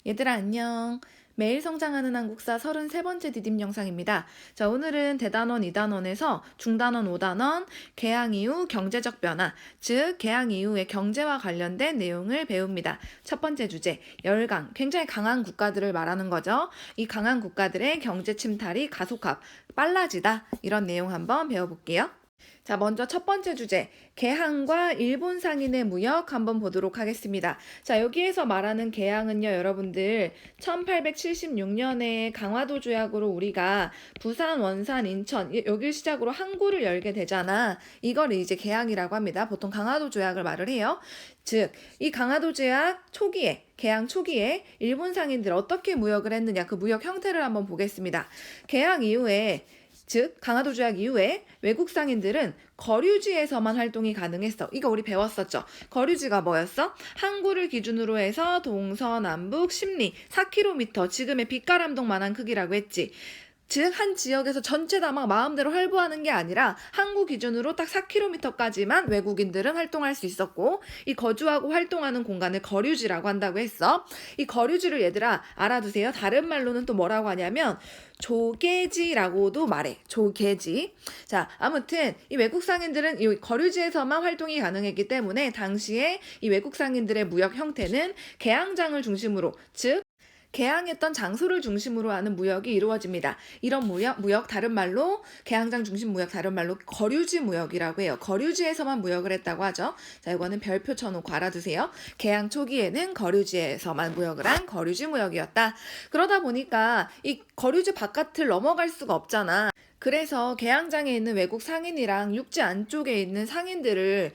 얘들아 안녕. 매일 성장하는 한국사 33번째 디딤 영상입니다. 자, 오늘은 대단원 2단원에서 중단원 5단원 개항 이후 경제적 변화, 즉 개항 이후의 경제와 관련된 내용을 배웁니다. 첫 번째 주제, 열강, 굉장히 강한 국가들을 말하는 거죠. 이 강한 국가들의 경제 침탈이 가속화, 빨라지다. 이런 내용 한번 배워볼게요. 자, 먼저 첫 번째 주제, 개항과 일본 상인의 무역 한번 보도록 하겠습니다. 자, 여기에서 말하는 개항은요, 여러분들 1876년에 강화도 조약으로 우리가 부산, 원산, 인천 여길 시작으로 항구를 열게 되잖아. 이걸 이제 개항이라고 합니다. 보통 강화도 조약을 말을 해요. 즉, 이 강화도 조약 초기에 개항 초기에 일본 상인들 어떻게 무역을 했느냐, 그 무역 형태를 한번 보겠습니다. 개항 이후에, 즉 강화도 조약 이후에 외국 상인들은 거류지에서만 활동이 가능했어. 이거 우리 배웠었죠. 거류지가 뭐였어? 항구를 기준으로 해서 동서남북 10리, 4km, 지금의 빛가람동만한 크기라고 했지. 즉 한 지역에서 전체 다 막 마음대로 활보하는 게 아니라 항구 기준으로 딱 4km까지만 외국인들은 활동할 수 있었고, 이 거주하고 활동하는 공간을 거류지라고 한다고 했어. 이 거류지를 얘들아 알아두세요. 다른 말로는 또 뭐라고 하냐면 조개지라고도 말해. 조개지. 자, 아무튼 이 외국 상인들은 이 거류지에서만 활동이 가능했기 때문에 당시에 이 외국 상인들의 무역 형태는 개항장을 중심으로, 즉 개항했던 장소를 중심으로 하는 무역이 이루어집니다. 이런 무역 다른 말로 개항장 중심 무역 다른 말로 거류지 무역이라고 해요. 거류지에서만 무역을 했다고 하죠. 자, 이거는 별표 쳐놓고 알아두세요. 개항 초기에는 거류지에서만 무역을 한 거류지 무역이었다. 그러다 보니까 이 거류지 바깥을 넘어갈 수가 없잖아. 그래서 개항장에 있는 외국 상인이랑 육지 안쪽에 있는 상인들을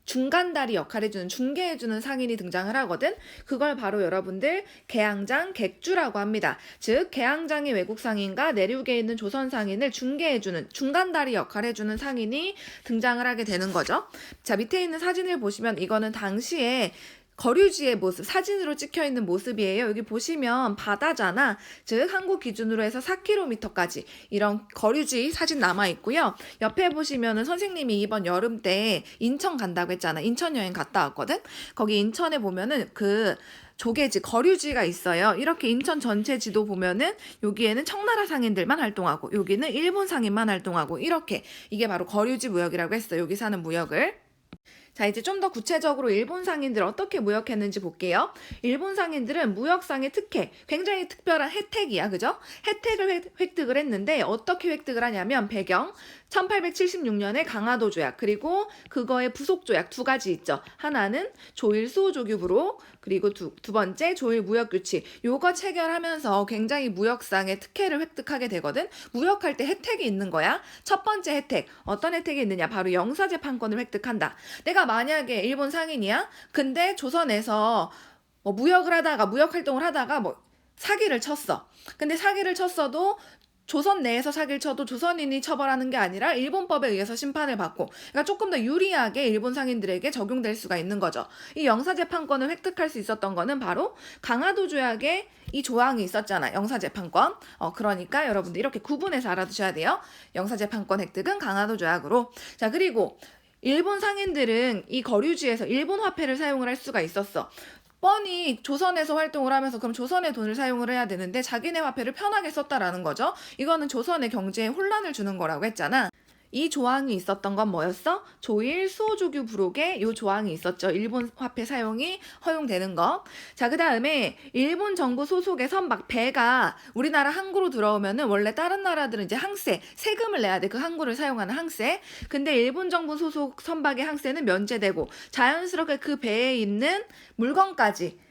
중간다리 역할을 해주는, 중개해주는 상인이 등장을 하거든. 그걸 바로 여러분들 개항장, 객주라고 합니다. 즉 개항장의 외국 상인과 내륙에 있는 조선 상인을 중개해주는, 중간다리 역할을 해주는 상인이 등장을 하게 되는 거죠. 자, 밑에 있는 사진을 보시면 이거는 당시에 거류지의 모습, 사진으로 찍혀있는 모습이에요. 여기 보시면 바다잖아. 즉 한국 기준으로 해서 4km까지 이런 거류지 사진 남아있고요. 옆에 보시면은 선생님이 이번 여름 때 인천 간다고 했잖아. 인천 여행 갔다 왔거든. 거기 인천에 보면은 그 조개지, 거류지가 있어요. 이렇게 인천 전체 지도 보면은 여기에는 청나라 상인들만 활동하고 여기는 일본 상인만 활동하고, 이렇게 이게 바로 거류지 무역이라고 했어요. 여기 사는 무역을. 자, 이제 좀 더 구체적으로 일본 상인들 어떻게 무역했는지 볼게요. 일본 상인들은 무역상의 특혜, 굉장히 특별한 혜택이야, 그죠? 혜택을 획득을 했는데 어떻게 획득을 하냐면 배경, 1876년에 강화도 조약, 그리고 그거의 부속 조약 두 가지 있죠. 하나는 조일 수호조규부로, 그리고 두 번째 조일 무역규칙. 요거 체결하면서 굉장히 무역상의 특혜를 획득하게 되거든. 무역할 때 혜택이 있는 거야. 첫 번째 혜택, 어떤 혜택이 있느냐? 바로 영사재판권을 획득한다. 내가 만약에 일본 상인이야? 근데 조선에서 뭐 무역 활동을 하다가 뭐 사기를 쳤어. 근데 사기를 쳤어도 조선 내에서 사기를 쳐도 조선인이 처벌하는 게 아니라 일본법에 의해서 심판을 받고, 그러니까 조금 더 유리하게 일본 상인들에게 적용될 수가 있는 거죠. 이 영사재판권을 획득할 수 있었던 거는 바로 강화도 조약에 이 조항이 있었잖아. 영사재판권. 그러니까 여러분들 이렇게 구분해서 알아두셔야 돼요. 영사재판권 획득은 강화도 조약으로. 자, 그리고 일본 상인들은 이 거류지에서 일본 화폐를 사용을 할 수가 있었어. 뻔히 조선에서 활동을 하면서 그럼 조선의 돈을 사용을 해야 되는데 자기네 화폐를 편하게 썼다라는 거죠. 이거는 조선의 경제에 혼란을 주는 거라고 했잖아. 이 조항이 있었던 건 뭐였어? 조일 수호조규 부록에 이 조항이 있었죠. 일본 화폐 사용이 허용되는 거. 자, 그 다음에 일본 정부 소속의 선박, 배가 우리나라 항구로 들어오면은 원래 다른 나라들은 이제 항세, 세금을 내야 돼. 그 항구를 사용하는 항세. 근데 일본 정부 소속 선박의 항세는 면제되고 자연스럽게 그 배에 있는 물건까지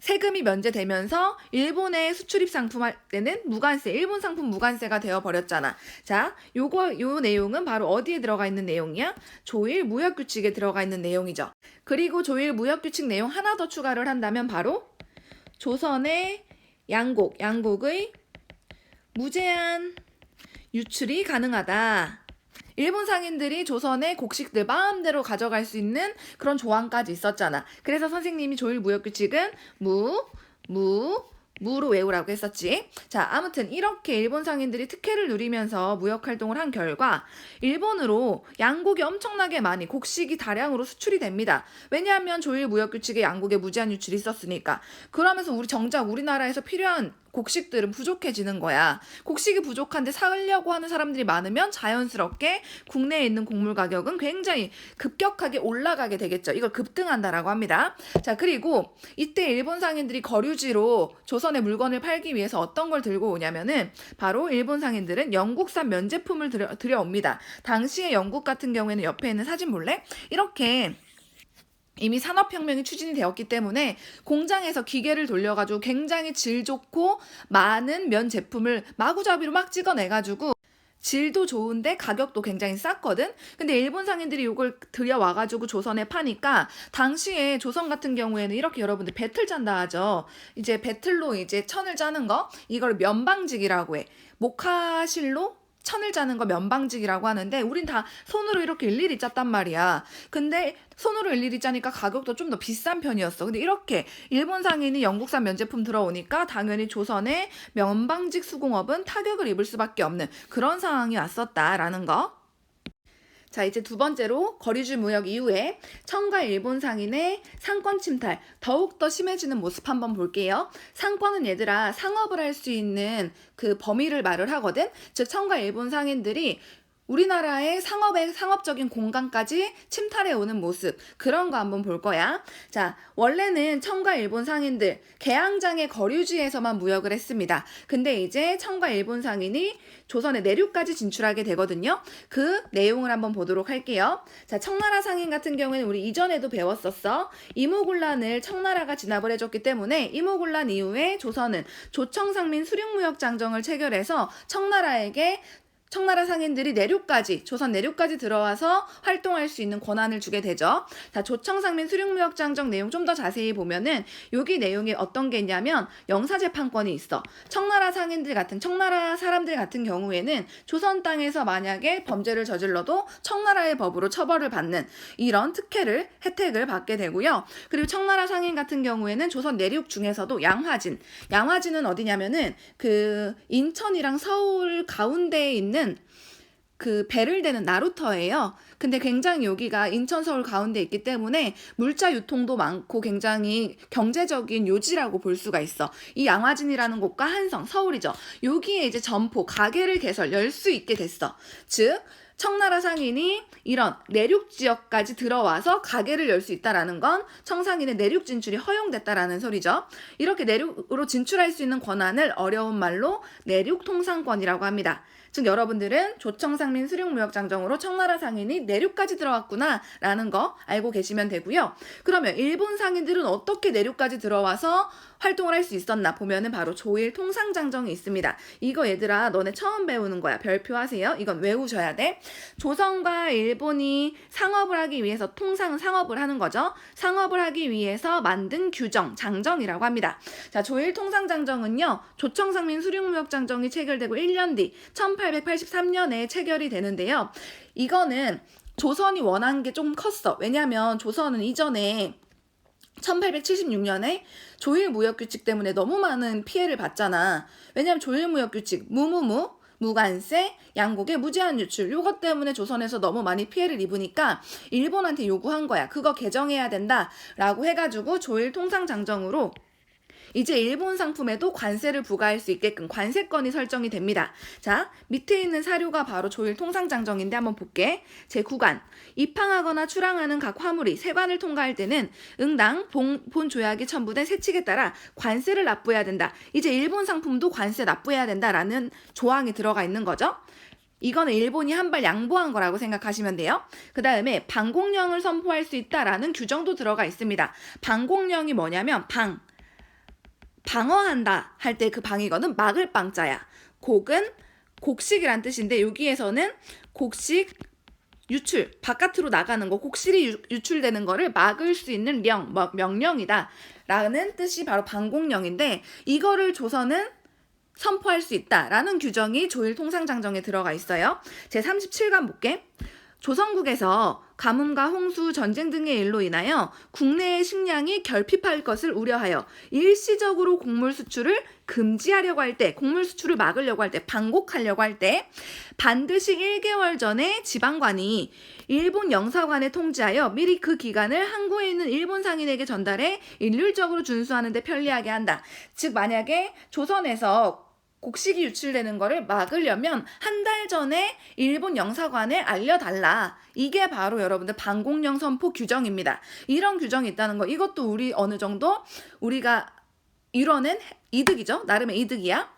세금이 면제되면서 일본의 수출입 상품 할 때는 무관세, 일본 상품 무관세가 되어버렸잖아. 자, 요 내용은 바로 어디에 들어가 있는 내용이야? 조일 무역규칙에 들어가 있는 내용이죠. 그리고 조일 무역규칙 내용 하나 더 추가를 한다면 바로 조선의 양곡의 무제한 유출이 가능하다. 일본 상인들이 조선의 곡식들 마음대로 가져갈 수 있는 그런 조항까지 있었잖아. 그래서 선생님이 조일 무역규칙은 무로 외우라고 했었지. 자, 아무튼 이렇게 일본 상인들이 특혜를 누리면서 무역 활동을 한 결과 일본으로 양곡이 엄청나게 많이 곡식이 다량으로 수출이 됩니다. 왜냐하면 조일 무역 규칙에 양곡의 무제한 유출이 있었으니까. 그러면서 정작 우리나라에서 필요한 곡식들은 부족해지는 거야. 곡식이 부족한데 사려고 하는 사람들이 많으면 자연스럽게 국내에 있는 곡물 가격은 굉장히 급격하게 올라가게 되겠죠. 이걸 급등한다라고 합니다. 자, 그리고 이때 일본 상인들이 거류지로 조선의 물건을 팔기 위해서 어떤 걸 들고 오냐면은 바로 일본 상인들은 영국산 면제품을 들여옵니다. 당시에 영국 같은 경우에는 옆에 있는 사진 볼래? 이렇게 이미 산업혁명이 추진이 되었기 때문에 공장에서 기계를 돌려가지고 굉장히 질 좋고 많은 면 제품을 마구잡이로 막 찍어내가지고 질도 좋은데 가격도 굉장히 쌌거든? 근데 일본 상인들이 이걸 들여와가지고 조선에 파니까 당시에 조선 같은 경우에는 이렇게 여러분들 배틀 짠다 하죠. 이제 배틀로 이제 천을 짜는 거? 이걸 면방직이라고 해. 목화실로 천을 짜는 거 면방직이라고 하는데 우린 다 손으로 이렇게 일일이 짰단 말이야. 근데 손으로 일일이 짜니까 가격도 좀 더 비싼 편이었어. 근데 이렇게 일본 상인이 영국산 면제품 들어오니까 당연히 조선의 면방직 수공업은 타격을 입을 수밖에 없는 그런 상황이 왔었다라는 거. 자, 이제 두 번째로 거리주 무역 이후에 청과 일본 상인의 상권 침탈 더욱더 심해지는 모습 한번 볼게요. 상권은 얘들아 상업을 할 수 있는 그 범위를 말을 하거든. 즉 청과 일본 상인들이 우리나라의 상업적인 공간까지 침탈해 오는 모습, 그런 거 한번 볼 거야. 자, 원래는 청과 일본 상인들 개항장의 거류지에서만 무역을 했습니다. 근데 이제 청과 일본 상인이 조선의 내륙까지 진출하게 되거든요. 그 내용을 한번 보도록 할게요. 자, 청나라 상인 같은 경우에는 우리 이전에도 배웠었어. 이모군란을 청나라가 진압을 해줬기 때문에 이모군란 이후에 조선은 조청상민 수륙무역장정을 체결해서 청나라 상인들이 조선 내륙까지 들어와서 활동할 수 있는 권한을 주게 되죠. 자, 조청상민 수륙무역장정 내용 좀 더 자세히 보면은 여기 내용이 어떤 게 있냐면 영사재판권이 있어. 청나라 사람들 같은 경우에는 조선 땅에서 만약에 범죄를 저질러도 청나라의 법으로 처벌을 받는 이런 혜택을 받게 되고요. 그리고 청나라 상인 같은 경우에는 조선 내륙 중에서도 양화진은 어디냐면은 그 인천이랑 서울 가운데에 있는 그 배를 대는 나루터예요. 근데 굉장히 여기가 인천 서울 가운데 있기 때문에 물자 유통도 많고 굉장히 경제적인 요지라고 볼 수가 있어. 이 양화진이라는 곳과 한성, 서울이죠. 여기에 이제 점포, 가게를 열 수 있게 됐어. 즉 청나라 상인이 이런 내륙 지역까지 들어와서 가게를 열 수 있다라는 건 청상인의 내륙 진출이 허용됐다라는 소리죠. 이렇게 내륙으로 진출할 수 있는 권한을 어려운 말로 내륙 통상권이라고 합니다. 즉 여러분들은 조청상민 수륙무역장정으로 청나라 상인이 내륙까지 들어왔구나 라는 거 알고 계시면 되고요. 그러면 일본 상인들은 어떻게 내륙까지 들어와서 활동을 할 수 있었나 보면은 바로 조일 통상장정이 있습니다. 이거 얘들아 너네 처음 배우는 거야. 별표하세요. 이건 외우셔야 돼. 조선과 일본이 상업을 하기 위해서 통상은 상업을 하는 거죠. 상업을 하기 위해서 만든 규정, 장정이라고 합니다. 자, 조일 통상장정은요. 조청상민 수륙무역장정이 체결되고 1년 뒤 1883년에 체결이 되는데요. 이거는 조선이 원한 게 좀 컸어. 왜냐하면 조선은 이전에 1876년에 조일무역규칙 때문에 너무 많은 피해를 봤잖아. 왜냐하면 조일무역규칙, 무관세, 양곡의 무제한 유출 요것 때문에 조선에서 너무 많이 피해를 입으니까 일본한테 요구한 거야. 그거 개정해야 된다라고 해가지고 조일 통상장정으로 이제 일본 상품에도 관세를 부과할 수 있게끔 관세권이 설정이 됩니다. 자, 밑에 있는 사료가 바로 조일 통상장정인데 한번 볼게. 제9관. 입항하거나 출항하는 각 화물이 세관을 통과할 때는 응당 본 조약이 첨부된 세칙에 따라 관세를 납부해야 된다. 이제 일본 상품도 관세 납부해야 된다라는 조항이 들어가 있는 거죠. 이거는 일본이 한 발 양보한 거라고 생각하시면 돼요. 그 다음에 방공령을 선포할 수 있다라는 규정도 들어가 있습니다. 방공령이 뭐냐면 방어한다 할 때 그 방이거든 막을 방자야. 곡은 곡식이란 뜻인데 여기에서는 곡식 유출, 바깥으로 나가는 거, 곡실이 유출되는 거를 막을 수 있는 명령이다 라는 뜻이 바로 방공령인데 이거를 조선은 선포할 수 있다라는 규정이 조일 통상장정에 들어가 있어요. 제 37관 볼게. 조선국에서 가뭄과 홍수, 전쟁 등의 일로 인하여 국내의 식량이 결핍할 것을 우려하여 일시적으로 곡물 수출을 금지하려고 할 때, 곡물 수출을 막으려고 할 때, 방곡하려고 할 때 반드시 1개월 전에 지방관이 일본 영사관에 통지하여 미리 그 기간을 항구에 있는 일본 상인에게 전달해 일률적으로 준수하는 데 편리하게 한다. 즉 만약에 조선에서 곡식이 유출되는 거를 막으려면 한 달 전에 일본 영사관에 알려달라. 이게 바로 여러분들 방공령 선포 규정입니다. 이런 규정이 있다는 거, 이것도 우리 어느 정도 우리가 이뤄낸 이득이죠. 나름의 이득이야.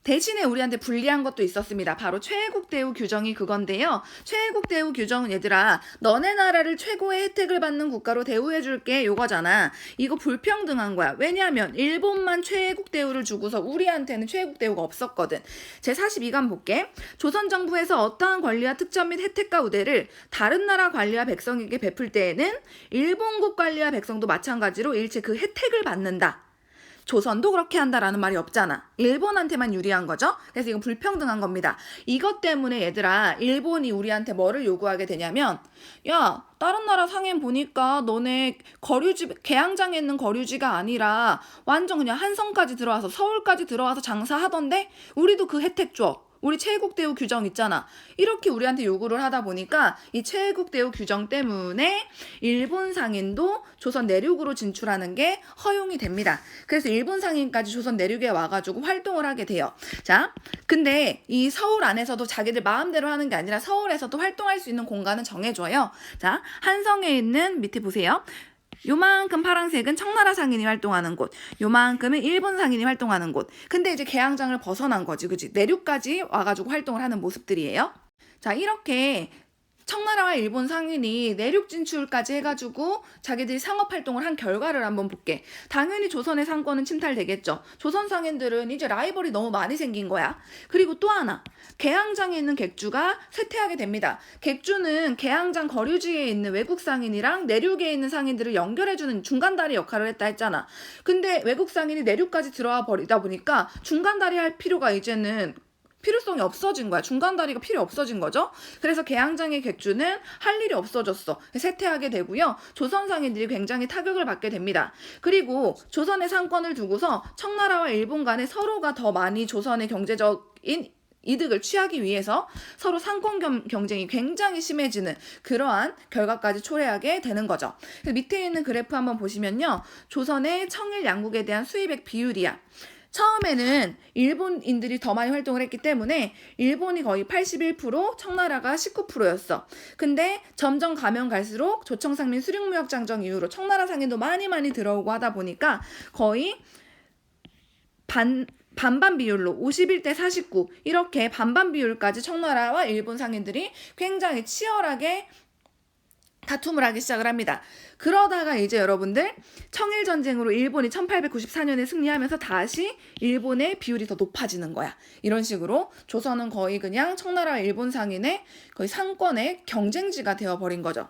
대신에 우리한테 불리한 것도 있었습니다. 바로 최애국 대우 규정이 그건데요. 최애국 대우 규정은 얘들아, 너네 나라를 최고의 혜택을 받는 국가로 대우해줄게 요거잖아. 이거 불평등한 거야. 왜냐하면 일본만 최애국 대우를 주고서 우리한테는 최애국 대우가 없었거든. 제42간 볼게. 조선 정부에서 어떠한 권리와 특전 및 혜택과 우대를 다른 나라 관리와 백성에게 베풀 때에는 일본국 관리와 백성도 마찬가지로 일체 그 혜택을 받는다. 조선도 그렇게 한다라는 말이 없잖아. 일본한테만 유리한 거죠. 그래서 이건 불평등한 겁니다. 이것 때문에 얘들아, 일본이 우리한테 뭐를 요구하게 되냐면, 야, 다른 나라 상인 보니까 너네 거류지, 개항장에 있는 거류지가 아니라 완전 그냥 한성까지 들어와서 서울까지 들어와서 장사하던데 우리도 그 혜택 줘. 우리 최애국 대우 규정 있잖아. 이렇게 우리한테 요구를 하다 보니까 이 최애국 대우 규정 때문에 일본 상인도 조선 내륙으로 진출하는 게 허용이 됩니다. 그래서 일본 상인까지 조선 내륙에 와가지고 활동을 하게 돼요. 자, 근데 이 서울 안에서도 자기들 마음대로 하는 게 아니라 서울에서도 활동할 수 있는 공간은 정해줘요. 자, 한성에 있는 밑에 보세요. 요만큼 파란색은 청나라 상인이 활동하는 곳, 요만큼은 일본 상인이 활동하는 곳. 근데 이제 개항장을 벗어난 거지, 그치? 내륙까지 와가지고 활동을 하는 모습들이에요. 자, 이렇게 청나라와 일본 상인이 내륙 진출까지 해가지고 자기들이 상업활동을 한 결과를 한번 볼게. 당연히 조선의 상권은 침탈되겠죠. 조선 상인들은 이제 라이벌이 너무 많이 생긴 거야. 그리고 또 하나, 개항장에 있는 객주가 쇠퇴하게 됩니다. 객주는 개항장 거류지에 있는 외국 상인이랑 내륙에 있는 상인들을 연결해주는 중간다리 역할을 했다 했잖아. 근데 외국 상인이 내륙까지 들어와 버리다 보니까 중간다리 할 필요가 이제는 필요성이 없어진 거야. 중간다리가 필요 없어진 거죠. 그래서 개항장의 객주는 할 일이 없어졌어. 쇠퇴하게 되고요. 조선 상인들이 굉장히 타격을 받게 됩니다. 그리고 조선의 상권을 두고서 청나라와 일본 간에 서로가 더 많이 조선의 경제적인 이득을 취하기 위해서 서로 상권 경쟁이 굉장히 심해지는 그러한 결과까지 초래하게 되는 거죠. 밑에 있는 그래프 한번 보시면요. 조선의 청일 양국에 대한 수입액 비율이야. 처음에는 일본인들이 더 많이 활동을 했기 때문에 일본이 거의 81%, 청나라가 19%였어. 근데 점점 가면 갈수록 조청상민 수륙무역장정 이후로 청나라 상인도 많이 들어오고 하다 보니까 거의 반반 비율로 51대 49 이렇게 반반 비율까지 청나라와 일본 상인들이 굉장히 치열하게 다툼을 하기 시작을 합니다. 그러다가 이제 여러분들 청일전쟁으로 일본이 1894년에 승리하면서 다시 일본의 비율이 더 높아지는 거야. 이런 식으로 조선은 거의 그냥 청나라와 일본 상인의 거의 상권의 경쟁지가 되어버린 거죠.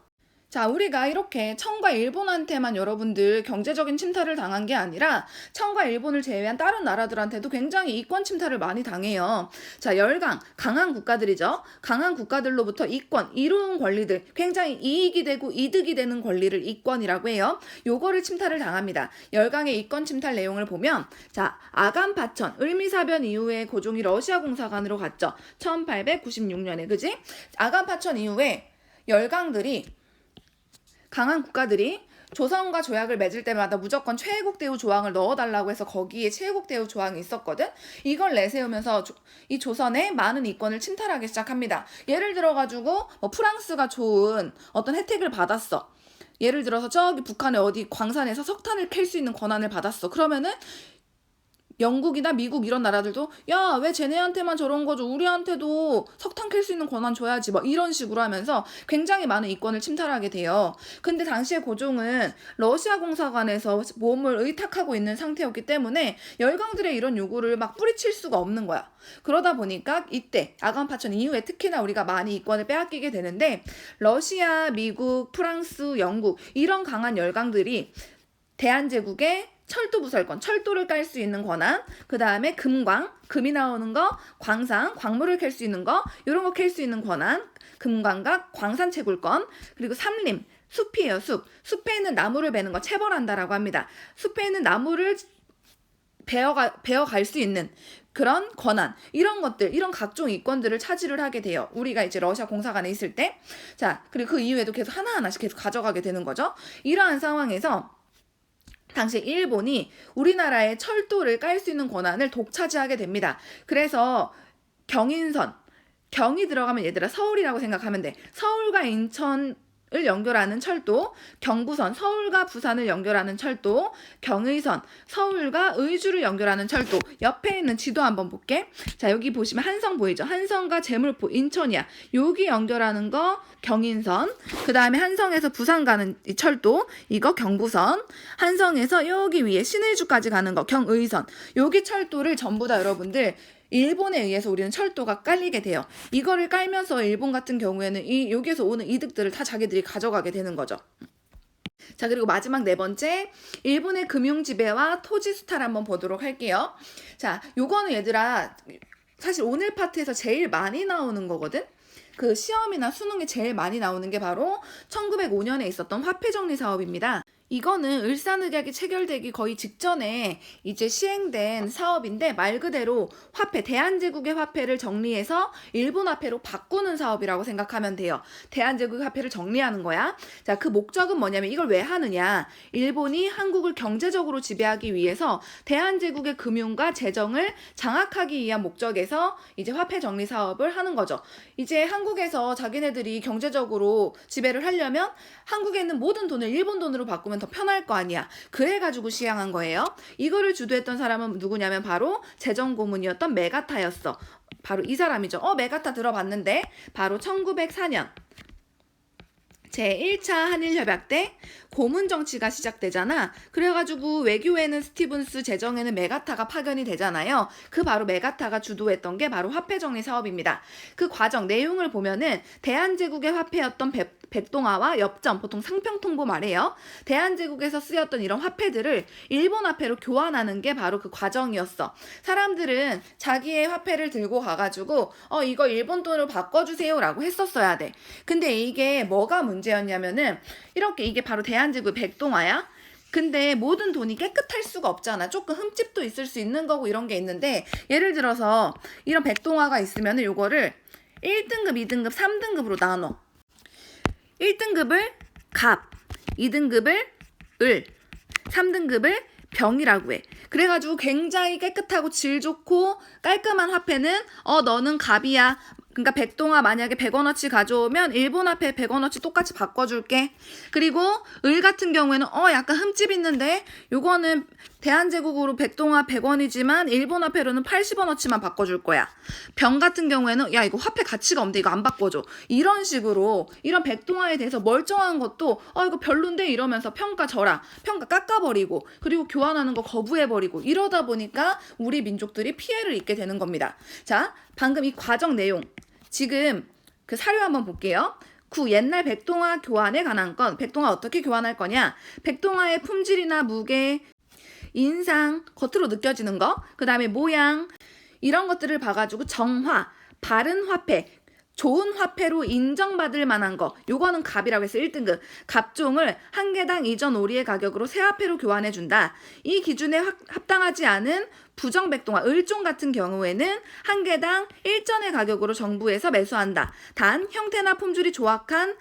자, 우리가 이렇게 청과 일본한테만 여러분들 경제적인 침탈을 당한 게 아니라 청과 일본을 제외한 다른 나라들한테도 굉장히 이권 침탈을 많이 당해요. 자, 열강, 강한 국가들이죠. 강한 국가들로부터 이권, 이로운 권리들, 굉장히 이익이 되고 이득이 되는 권리를 이권이라고 해요. 요거를 침탈을 당합니다. 열강의 이권 침탈 내용을 보면, 자, 아간파천, 을미사변 이후에 고종이 러시아 공사관으로 갔죠. 1896년에, 그지? 아간파천 이후에 열강들이 강한 국가들이 조선과 조약을 맺을 때마다 무조건 최애국 대우 조항을 넣어달라고 해서 거기에 최애국 대우 조항이 있었거든. 이걸 내세우면서 이 조선의 많은 이권을 침탈하기 시작합니다. 예를 들어가지고 프랑스가 좋은 어떤 혜택을 받았어. 예를 들어서 저기 북한의 어디 광산에서 석탄을 캘 수 있는 권한을 받았어. 그러면은 영국이나 미국 이런 나라들도 야, 왜 쟤네한테만 저런 거죠? 우리한테도 석탄 캘 수 있는 권한 줘야지. 뭐 이런 식으로 하면서 굉장히 많은 이권을 침탈하게 돼요. 근데 당시에 고종은 러시아 공사관에서 몸을 의탁하고 있는 상태였기 때문에 열강들의 이런 요구를 막 뿌리칠 수가 없는 거야. 그러다 보니까 이때 아간파천 이후에 특히나 우리가 많이 이권을 빼앗기게 되는데 러시아, 미국, 프랑스, 영국 이런 강한 열강들이 대한제국의 철도 부설권, 철도를 깔 수 있는 권한, 그 다음에 금광, 금이 나오는 거, 광산, 광물을 캘 수 있는 거, 이런 거 캘 수 있는 권한, 금광과 광산 채굴권, 그리고 삼림, 숲이에요, 숲. 숲에 있는 나무를 베는 거 체벌한다라고 합니다. 숲에 있는 나무를 베어갈 수 있는 그런 권한, 이런 것들, 이런 각종 이권들을 차지를 하게 돼요. 우리가 이제 러시아 공사관에 있을 때. 자, 그리고 그 이후에도 계속 하나하나씩 계속 가져가게 되는 거죠. 이러한 상황에서 당시 일본이 우리나라의 철도를 깔 수 있는 권한을 독차지하게 됩니다. 그래서 경인선, 경이 들어가면 얘들아 서울이라고 생각하면 돼. 서울과 인천을 연결하는 철도, 경부선, 서울과 부산을 연결하는 철도, 경의선, 서울과 의주를 연결하는 철도. 옆에 있는 지도 한번 볼게. 자, 여기 보시면 한성 보이죠? 한성과 제물포, 인천이야. 여기 연결하는 거 경인선, 그 다음에 한성에서 부산 가는 이 철도, 이거 경부선, 한성에서 여기 위에 신의주까지 가는 거 경의선. 여기 철도를 전부 다 여러분들 일본에 의해서 우리는 철도가 깔리게 돼요. 이거를 깔면서 일본 같은 경우에는 여기에서 오는 이득들을 다 자기들이 가져가게 되는 거죠. 자, 그리고 마지막 네 번째, 일본의 금융 지배와 토지 수탈 한번 보도록 할게요. 자, 요거는 얘들아 사실 오늘 파트에서 제일 많이 나오는 거거든. 그 시험이나 수능에 제일 많이 나오는 게 바로 1905년에 있었던 화폐 정리 사업입니다. 이거는 을사늑약이 체결되기 거의 직전에 이제 시행된 사업인데 말 그대로 화폐, 대한제국의 화폐를 정리해서 일본 화폐로 바꾸는 사업이라고 생각하면 돼요. 대한제국의 화폐를 정리하는 거야. 자, 그 목적은 뭐냐면 이걸 왜 하느냐. 일본이 한국을 경제적으로 지배하기 위해서 대한제국의 금융과 재정을 장악하기 위한 목적에서 이제 화폐 정리 사업을 하는 거죠. 이제 한국에서 자기네들이 경제적으로 지배를 하려면 한국에 있는 모든 돈을 일본 돈으로 바꾸면 더 편할 거 아니야. 그래가지고 시행한 거예요. 이거를 주도했던 사람은 누구냐면 바로 재정고문이었던 메가타였어. 바로 이 사람이죠. 메가타 들어봤는데 바로 1904년 제1차 한일협약 때 고문 정치가 시작되잖아. 그래가지고 외교에는 스티븐스, 재정에는 메가타가 파견이 되잖아요. 그 바로 메가타가 주도했던 게 바로 화폐 정리 사업입니다. 그 과정 내용을 보면은 대한제국의 화폐였던 백동화와 엽전, 보통 상평통보 말해요. 대한제국에서 쓰였던 이런 화폐들을 일본 화폐로 교환하는 게 바로 그 과정이었어. 사람들은 자기의 화폐를 들고 가가지고 이거 일본 돈으로 바꿔주세요 라고 했었어야 돼. 근데 이게 뭐가 문제였냐면은 이렇게 이게 바로 대한제국 백동화야. 근데 모든 돈이 깨끗할 수가 없잖아. 조금 흠집도 있을 수 있는 거고 이런 게 있는데 예를 들어서 이런 백동화가 있으면은 요거를 1등급, 2등급, 3등급으로 나눠. 1등급을 갑, 2등급을 을, 3등급을 병이라고 해. 그래가지고 굉장히 깨끗하고 질 좋고 깔끔한 화폐는 너는 갑이야. 그러니까 백동화 만약에 100원어치 가져오면 일본 화폐 100원어치 똑같이 바꿔줄게. 그리고 을 같은 경우에는 약간 흠집 있는데 요거는 대한제국으로 백동화 100원이지만 일본 화폐로는 80원어치만 바꿔줄 거야. 병 같은 경우에는 야 이거 화폐 가치가 없는데 이거 안 바꿔줘. 이런 식으로 이런 백동화에 대해서 멀쩡한 것도 이거 별론데 이러면서 평가 깎아버리고 그리고 교환하는 거 거부해버리고 이러다 보니까 우리 민족들이 피해를 입게 되는 겁니다. 자, 방금 이 과정 내용 지금 그 사료 한번 볼게요. 옛날 백동화 교환에 관한 건 백동화 어떻게 교환할 거냐. 백동화의 품질이나 무게, 인상, 겉으로 느껴지는 거, 그 다음에 모양 이런 것들을 봐가지고 정화, 바른 화폐, 좋은 화폐로 인정받을 만한 거 요거는 갑이라고 해서 1등급 갑종을 한 개당 이전 오리의 가격으로 새 화폐로 교환해준다. 이 기준에 합당하지 않은 부정백동화, 을종 같은 경우에는 한 개당 일전의 가격으로 정부에서 매수한다. 단 형태나 품질이 조악한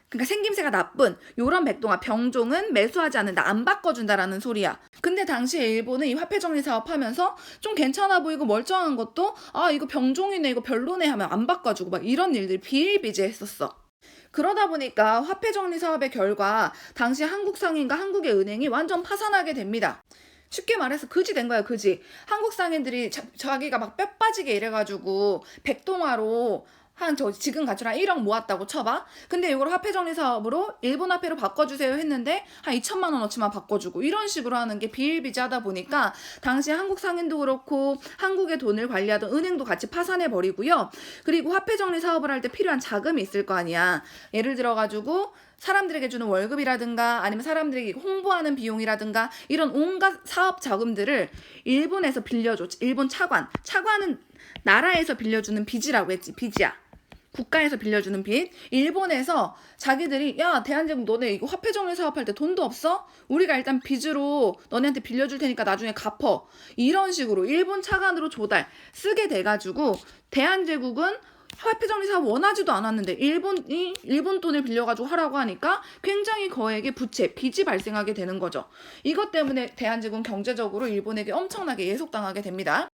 그러니까 생김새가 나쁜 요런 백동화 병종은 매수하지 않는다. 안 바꿔준다라는 소리야. 근데 당시에 일본은 이 화폐 정리 사업 하면서 좀 괜찮아 보이고 멀쩡한 것도 이거 병종이네 이거 별로네 하면 안 바꿔주고 막 이런 일들이 비일비재했었어. 그러다 보니까 화폐 정리 사업의 결과 당시 한국 상인과 한국의 은행이 완전 파산하게 됩니다. 쉽게 말해서 그지 된 거야, 그지. 한국 상인들이 자기가 막 뼈 빠지게 이래가지고 백동화로 지금 가치로 한 1억 모았다고 쳐봐. 근데 이걸 화폐정리 사업으로 일본 화폐로 바꿔주세요 했는데 한 2천만 원어치만 바꿔주고 이런 식으로 하는 게 비일비재하다 보니까 당시 한국 상인도 그렇고 한국의 돈을 관리하던 은행도 같이 파산해버리고요. 그리고 화폐정리 사업을 할 때 필요한 자금이 있을 거 아니야. 예를 들어가지고 사람들에게 주는 월급이라든가 아니면 사람들에게 홍보하는 비용이라든가 이런 온갖 사업 자금들을 일본에서 빌려줘. 일본 차관은 나라에서 빌려주는 빚이라고 했지. 빚이야. 국가에서 빌려주는 빚. 일본에서 자기들이 야 대한제국 너네 이거 화폐정리 사업할 때 돈도 없어? 우리가 일단 빚으로 너네한테 빌려줄 테니까 나중에 갚어. 이런 식으로 일본 차관으로 조달 쓰게 돼가지고 대한제국은 화폐정리 사업 원하지도 않았는데 일본 돈을 빌려가지고 하라고 하니까 굉장히 거액의 빚이 발생하게 되는 거죠. 이것 때문에 대한제국은 경제적으로 일본에게 엄청나게 예속당하게 됩니다.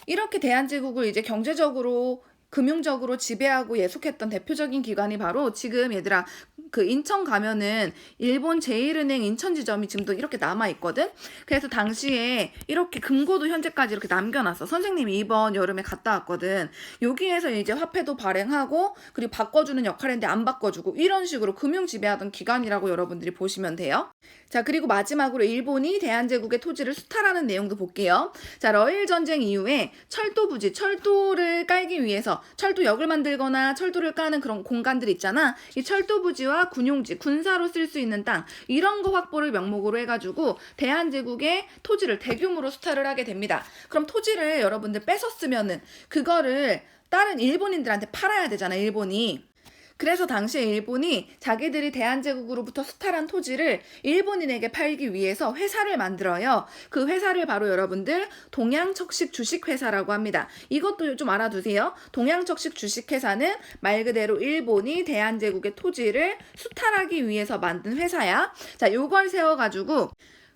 이렇게 대한제국을 이제 경제적으로 금융적으로 지배하고 예속했던 대표적인 기관이 바로 지금 얘들아 그 인천 가면은 일본 제1은행 인천지점이 지금도 이렇게 남아있거든. 그래서 당시에 이렇게 금고도 현재까지 이렇게 남겨놨어. 선생님이 이번 여름에 갔다 왔거든. 여기에서 이제 화폐도 발행하고 그리고 바꿔주는 역할인데 안 바꿔주고 이런 식으로 금융 지배하던 기관이라고 여러분들이 보시면 돼요. 자, 그리고 마지막으로 일본이 대한제국의 토지를 수탈하는 내용도 볼게요. 자, 러일 전쟁 이후에 철도 부지, 철도를 깔기 위해서 철도역을 만들거나 철도를 까는 그런 공간들 있잖아. 이 철도 부지와 군용지, 군사로 쓸 수 있는 땅 이런 거 확보를 명목으로 해가지고 대한제국의 토지를 대규모로 수탈을 하게 됩니다. 그럼 토지를 여러분들 뺏었으면은 그거를 다른 일본인들한테 팔아야 되잖아, 일본이. 그래서 당시에 일본이 자기들이 대한제국으로부터 수탈한 토지를 일본인에게 팔기 위해서 회사를 만들어요. 그 회사를 바로 여러분들 동양척식 주식회사라고 합니다. 이것도 좀 알아두세요. 동양척식 주식회사는 말 그대로 일본이 대한제국의 토지를 수탈하기 위해서 만든 회사야. 자, 요걸 세워가지고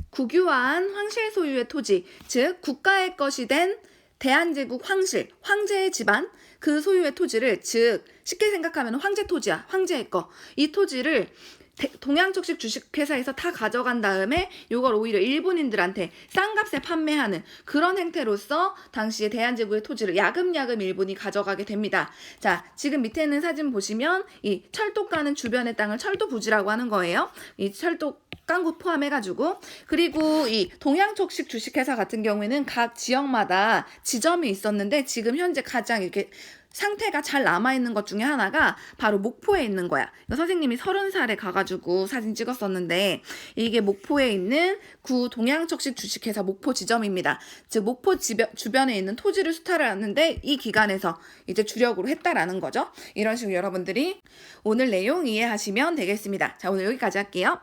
국유화한 황실 소유의 토지, 즉 국가의 것이 된 대한제국 황제의 집안 그 소유의 토지를, 즉 쉽게 생각하면 황제 토지야. 황제의 거. 이 토지를 동양척식 주식회사에서 다 가져간 다음에 이걸 오히려 일본인들한테 싼 값에 판매하는 그런 행태로서 당시에 대한제국의 토지를 야금야금 일본이 가져가게 됩니다. 자, 지금 밑에 있는 사진 보시면 이 철도 까는 주변의 땅을 철도 부지라고 하는 거예요. 이 철도 깐 곳 포함해가지고. 그리고 이 동양척식 주식회사 같은 경우에는 각 지역마다 지점이 있었는데 지금 현재 가장 이렇게 상태가 잘 남아있는 것 중에 하나가 바로 목포에 있는 거야. 선생님이 30살에 가가지고 사진 찍었었는데 이게 목포에 있는 구 동양척식 주식회사 목포 지점입니다. 즉 목포 주변에 있는 토지를 수탈을 하는데 이 기간에서 이제 주력으로 했다라는 거죠. 이런 식으로 여러분들이 오늘 내용 이해하시면 되겠습니다. 자, 오늘 여기까지 할게요.